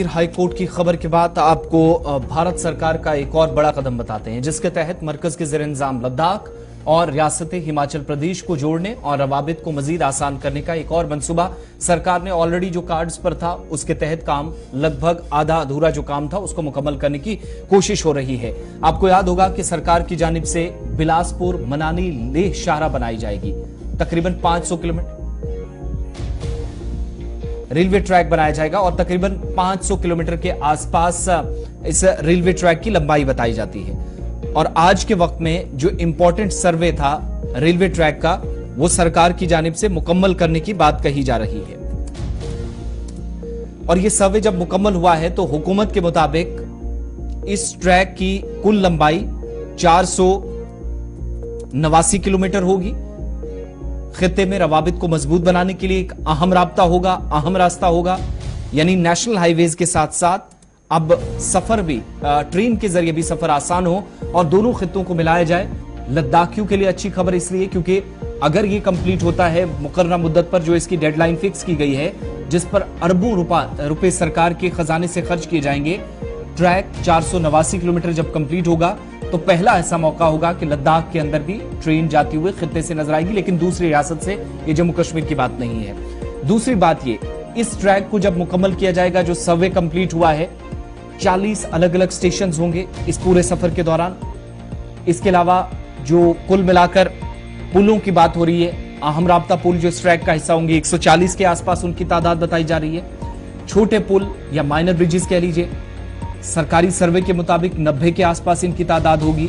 High court की खबर के बाद आपको भारत सरकार का एक और बड़ा कदम बताते हैं, जिसके तहत मरकज के ज़ेर इंतजाम लद्दाख और रियासत हिमाचल प्रदेश को जोड़ने और रवाबित को मजीद आसान करने का एक और मंसूबा सरकार ने ऑलरेडी जो कार्ड्स पर था उसके तहत काम लगभग आधा अधूरा जो काम था उसको मुकम्मल करने की कोशिश हो रही है। आपको याद होगा कि सरकार की जानिब से बिलासपुर मनाली लेह शाहरा बनाई जाएगी। तकरीबन 500 किलोमीटर रेलवे ट्रैक बनाया जाएगा और तकरीबन 500 किलोमीटर के आसपास इस रेलवे ट्रैक की लंबाई बताई जाती है। और आज के वक्त में जो इंपॉर्टेंट सर्वे था रेलवे ट्रैक का, वो सरकार की जानिब से मुकम्मल करने की बात कही जा रही है। और ये सर्वे जब मुकम्मल हुआ है तो हुकूमत के मुताबिक इस ट्रैक की कुल लंबाई 489 किलोमीटर होगी। खित्ते में रवाबित को मजबूत बनाने के लिए एक अहम रास्ता होगा, यानी नेशनल हाईवेज के साथ साथ अब सफर भी ट्रेन के जरिए भी सफर आसान हो और दोनों खित्तों को मिलाया जाए। लद्दाखियों के लिए अच्छी खबर इसलिए क्योंकि अगर ये कंप्लीट होता है मुकर्ररा मुद्दत पर, जो इसकी डेडलाइन फिक्स की गई है, जिस पर अरबों रुपए सरकार के खजाने से खर्च किए जाएंगे, ट्रैक 489 किलोमीटर जब कंप्लीट होगा तो पहला ऐसा मौका होगा कि लद्दाख के अंदर भी ट्रेन जाती हुई खित्ते से नजर आएगी, लेकिन दूसरी रियासत से। ये जम्मू कश्मीर की बात नहीं है। दूसरी बात ये, इस ट्रैक को जब मुकम्मल किया जाएगा, जो सर्वे कंप्लीट हुआ है, 40 अलग अलग स्टेशन होंगे इस पूरे सफर के दौरान। इसके अलावा जो कुल मिलाकर पुलों की बात हो रही है, अहम राब्ता पुल जो इस ट्रैक का हिस्सा होंगे, 140 के आसपास उनकी तादाद बताई जा रही है। छोटे पुल या माइनर ब्रिजेस कह लीजिए, सरकारी सर्वे के मुताबिक 90 के आसपास इनकी तादाद होगी।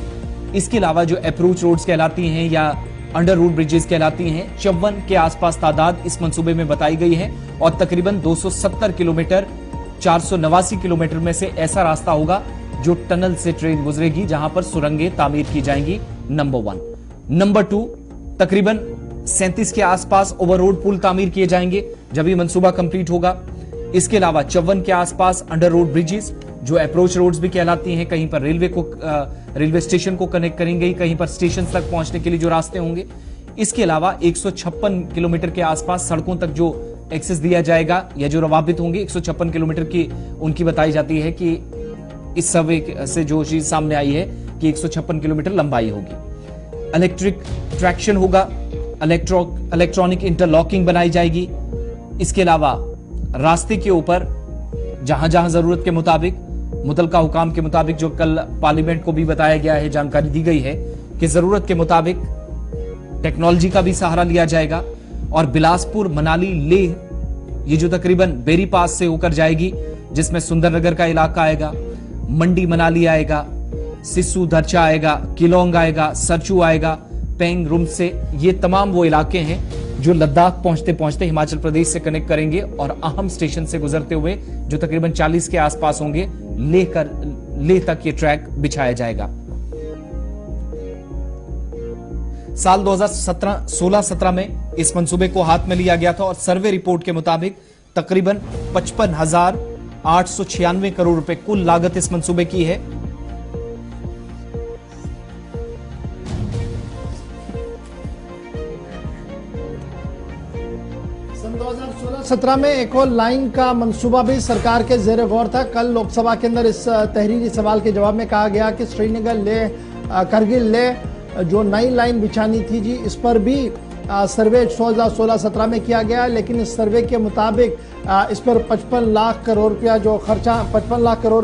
इसके अलावा जो अप्रोच रोड्स कहलाती हैं या अंडर रूट ब्रिजेस कहलाती हैं, 54 के आसपास तादाद इस मंसूबे में बताई गई है। और तकरीबन 270 किलोमीटर 489 किलोमीटर में से ऐसा रास्ता होगा जो टनल से ट्रेन गुजरेगी, जहां पर सुरंगें तामीर की जाएंगी। नंबर 1। नंबर 2, तकरीबन 37 के आसपास ओवररोड पुल तामीर किए जाएंगे जब ये मंसूबा कंप्लीट होगा। इसके अलावा 54 के आसपास अंडर रोड ब्रिजेस जो अप्रोच रोड्स भी कहलाती हैं, कहीं पर रेलवे स्टेशन को कनेक्ट करेंगे, कहीं पर स्टेशन तक पहुंचने के लिए जो रास्ते होंगे। इसके अलावा 156 किलोमीटर के आसपास सड़कों तक जो एक्सेस दिया जाएगा या जो रवाबित होंगे, 156 किलोमीटर की उनकी बताई जाती है कि इस सर्वे से जो चीज सामने आई है कि 156 किलोमीटर लंबाई होगी। इलेक्ट्रिक ट्रैक्शन होगा, इलेक्ट्रॉनिक इंटरलॉकिंग बनाई जाएगी। इसके अलावा रास्ते के ऊपर जहां जहां जरूरत के मुताबिक, मुतलका हुकाम के मुताबिक, जो कल पार्लियामेंट को भी बताया गया है, जानकारी दी गई है कि जरूरत के मुताबिक टेक्नोलॉजी का भी सहारा लिया जाएगा। और बिलासपुर मनाली लेह, ये जो तकरीबन बेरी पास से होकर जाएगी, जिसमें सुंदरनगर का इलाका आएगा, मंडी मनाली आएगा, सिस्सू धरचा आएगा, किलोंग आएगा, सरचू आएगा, पेंग रुम से, ये तमाम वो इलाके हैं जो लद्दाख पहुंचते पहुंचते हिमाचल प्रदेश से कनेक्ट करेंगे और अहम स्टेशन से गुजरते हुए जो तकरीबन 40 के आसपास होंगे, लेह तक ये ट्रैक बिछाया जाएगा। साल 2016-17 में इस मंसूबे को हाथ में लिया गया था और सर्वे रिपोर्ट के मुताबिक तकरीबन 55,896 करोड़ रुपए कुल लागत इस मंसूबे की है। सन 2016-17 में एक और लाइन का मंसूबा भी सरकार के जेर गौर था। कल लोकसभा के अंदर इस तहरीरी सवाल के जवाब में कहा गया कि श्रीनगर ले करगिल ले जो नई लाइन बिछानी थी जी, इस पर भी सर्वे 2016-17 में किया गया, लेकिन इस सर्वे के मुताबिक इस पर 55 लाख करोड़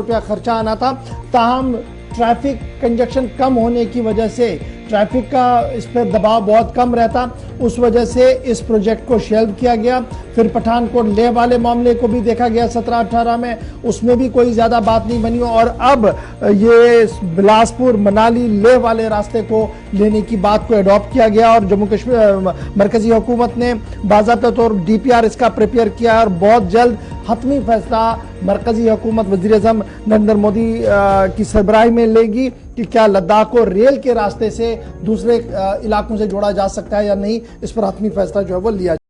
रुपया खर्चा आना था। ताहम ट्रैफिक कंजक्शन कम होने की वजह से, ट्रैफिक का इस पर दबाव बहुत कम रहता, उस वजह से इस प्रोजेक्ट को शेल्व किया गया। फिर पठानकोट लेह वाले मामले को भी देखा गया 17-18 में, उसमें भी कोई ज़्यादा बात नहीं बनी और अब ये बिलासपुर मनाली लेह वाले रास्ते को लेने की बात को एडॉप्ट किया गया और जम्मू कश्मीर मरकजी हुकूमत ने बाज़ाब्ता तौर DPR इसका प्रिपेयर किया और बहुत जल्द हतमी फैसला मरकजी हुकूमत वज़ीर-ए-आज़म नरेंद्र मोदी की सरबराही में लेगी कि क्या लद्दाख को रेल के रास्ते से दूसरे इलाकों से जोड़ा जा सकता है या नहीं। इस पर हतमी फैसला जो है वो लिया